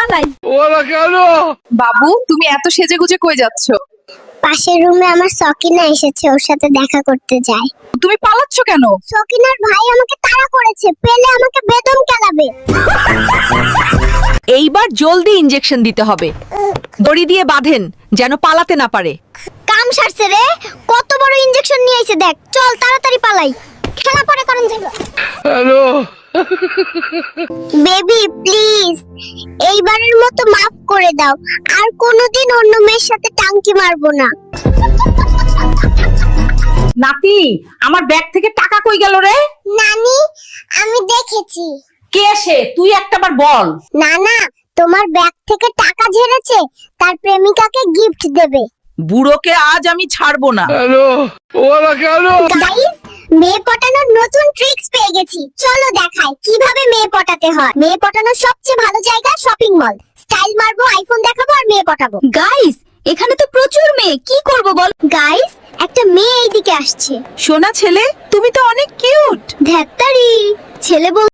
পালাই। ওরা কেন? বাবু, তুমি এত সেজেগুজে কই যাচ্ছ? পাশের রুমে আমার সকিনা এসেছে, ওর সাথে দেখা করতে যাই। তুমি পালাচ্ছ কেন? সকিনার ভাই আমাকে তাড়া করেছে, পেলে আমাকে বেদম কেলাবে। এইবার জলদি ইনজেকশন দিতে হবে। দড়ি দিয়ে বাঁধেন যেন পালাতে না পারে। কাম সারছে রে, কত বড় ইনজেকশন নিয়ে আইছে দেখ। চল তাড়াতাড়ি পালাই, খেলা পরে করেন যাবে। হ্যালো, বেবি প্লিজ, এইবারের মতো মাফ করে দাও, আর কোনোদিন অন্য মেয়ের সাথে টাঙ্কি মারবো না। নাতি, আমার ব্যাগ থেকে টাকা কই গেল রে? নানি, আমি দেখেছি। কে সে? তুই একটাবার বল। না না, তোমার ব্যাগ থেকে টাকা ঝেড়েছে, তার প্রেমিকাকে গিফট দেবে। বুড়োকে আজ আমি ছাড়বো না। হ্যালো, ওরা কেন? গাইস, মেয়ে পটানোর নতুন ট্রিক্স পেয়ে গেছি, চলো দেখাই কিভাবে মেয়ে পটাতে হয়। মেয়ে পটানোর সবচেয়ে ভালো জায়গা শপিং মল। স্টাইল মারবো, আইফোন দেখাবো আর মেয়ে পটাবো। গাইস, এখানে তো প্রচুর মেয়ে, কি করব বল? গাইস, একটা মেয়ে এইদিকে আসছে। সোনা ছেলে, তুমি তো অনেক কিউট। ধ্যাত্তারি, ছেলে বল